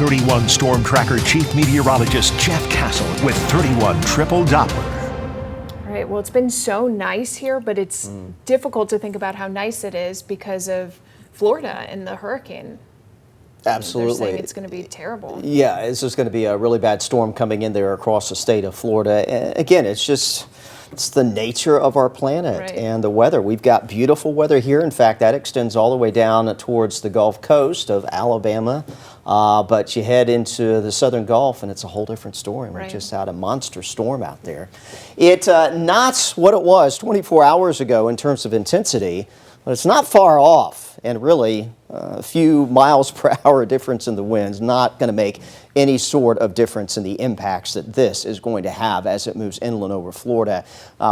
31 Storm Tracker Chief Meteorologist Jeff Castle with 31 Triple Doppler. All right, well, it's been so nice here, but it's difficult to think about how nice it is because of Florida and the hurricane. Absolutely. They're saying it's going to be terrible. Yeah, it's just going to be a really bad storm coming in there across the state of Florida. And again, it's the nature of our planet and the weather. We've got beautiful weather here. In fact, that extends all the way down towards the Gulf Coast of Alabama. But you head into the southern Gulf and it's a whole different story. We just had a monster storm out there. It's not what it was 24 hours ago in terms of intensity, but it's not far off. And really, a few miles per hour difference in the winds not going to make any sort of difference in the impacts that this is going to have as it moves inland over Florida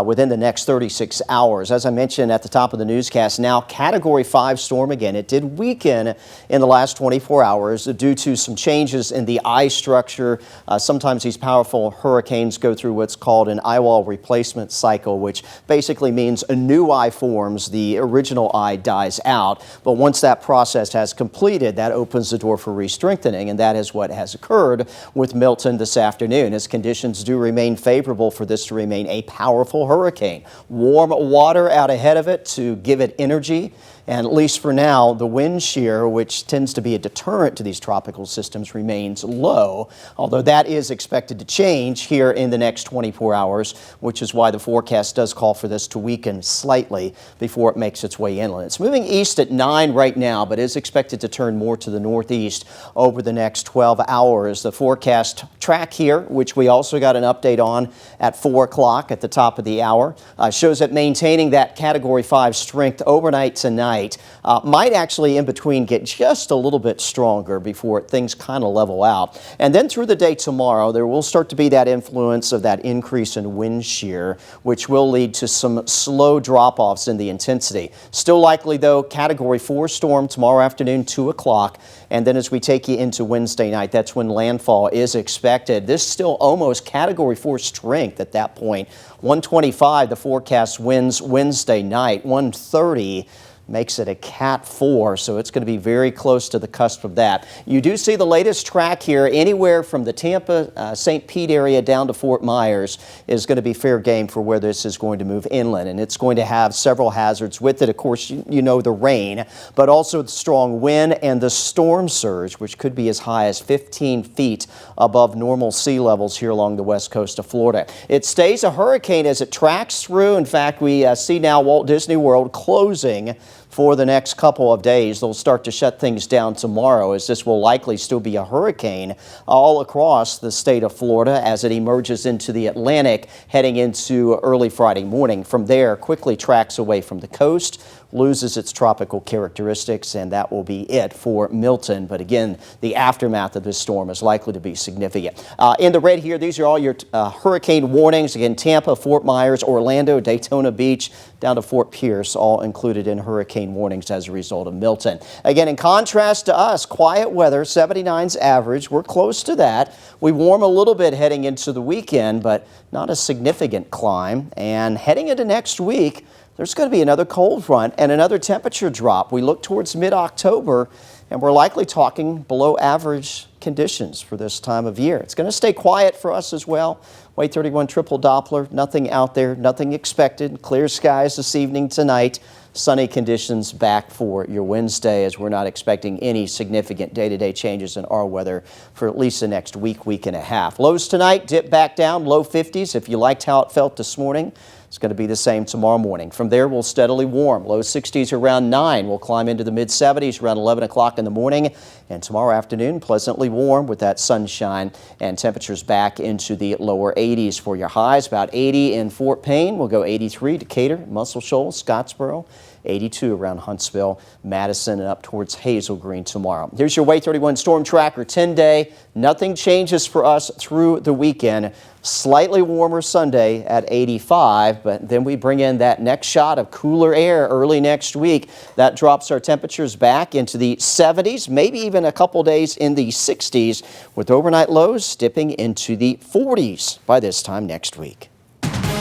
within the next 36 hours. As I mentioned at the top of the newscast, now Category 5 storm again. It did weaken in the last 24 hours due to some changes in the eye structure. Sometimes these powerful hurricanes go through what's called an eye wall replacement cycle, which basically means a new eye forms, the original eye dies out. But once that process has completed, that opens the door for re-strengthening, and that is what has occurred with Milton this afternoon, as conditions do remain favorable for this to remain a powerful hurricane. Warm water out ahead of it to give it energy. And at least for now, the wind shear, which tends to be a deterrent to these tropical systems, remains low, although that is expected to change here in the next 24 hours, which is why the forecast does call for this to weaken slightly before it makes its way inland. It's moving east at 9 right now, but is expected to turn more to the northeast over the next 12 hours. The forecast track here, which we also got an update on at 4 o'clock at the top of the hour, shows that maintaining that Category 5 strength overnight tonight might actually in between get just a little bit stronger before things kind of level out. And then through the day tomorrow, there will start to be that influence of that increase in wind shear, which will lead to some slow drop-offs in the intensity. Still likely, though, Category 4 storm tomorrow afternoon, 2 o'clock. And then as we take you into Wednesday night, that's when landfall is expected. This is still almost Category 4 strength at that point. 125, the forecast winds Wednesday night. 130 makes it a Cat 4, so it's going to be very close to the cusp of that. You do see the latest track here, anywhere from the Tampa, St. Pete area down to Fort Myers is going to be fair game for where this is going to move inland, and it's going to have several hazards with it. Of course, you know the rain, but also the strong wind and the storm surge, which could be as high as 15 feet above normal sea levels here along the west coast of Florida. It stays a hurricane as it tracks through. In fact, we see now Walt Disney World closing for the next couple of days. They'll start to shut things down tomorrow, as this will likely still be a hurricane all across the state of Florida as it emerges into the Atlantic heading into early Friday morning. From there, quickly tracks away from the coast, loses its tropical characteristics, and that will be it for Milton. But again, the aftermath of this storm is likely to be significant. In the red here, these are all your hurricane warnings. Again, Tampa, Fort Myers, Orlando, Daytona Beach, down to Fort Pierce, all included in hurricane warnings as a result of Milton. Again, in contrast to us, quiet weather, 79's average. We're close to that. We warm a little bit heading into the weekend, but not a significant climb. And heading into next week, there's going to be another cold front and another temperature drop. We look towards mid-October, and we're likely talking below average conditions for this time of year. It's going to stay quiet for us as well. Wave 31 Triple Doppler, nothing out there, nothing expected. Clear skies this evening tonight. Sunny conditions back for your Wednesday, as we're not expecting any significant day-to-day changes in our weather for at least the next week, week and a half. Lows tonight dip back down, low 50s. If you liked how it felt this morning, it's going to be the same tomorrow morning. From there, we'll steadily warm. Low 60s around 9. We'll climb into the mid-70s around 11 o'clock in the morning. And tomorrow afternoon, pleasantly warm with that sunshine and temperatures back into the lower 80s for your highs. About 80 in Fort Payne. We'll go 83 Decatur, Muscle Shoals, Scottsboro. 82 around Huntsville, Madison, and up towards Hazel Green tomorrow. Here's your Wave 31 Storm Tracker 10-day. Nothing changes for us through the weekend. Slightly warmer Sunday at 85, but then we bring in that next shot of cooler air early next week. That drops our temperatures back into the 70s, maybe even a couple days in the 60s, with overnight lows dipping into the 40s by this time next week.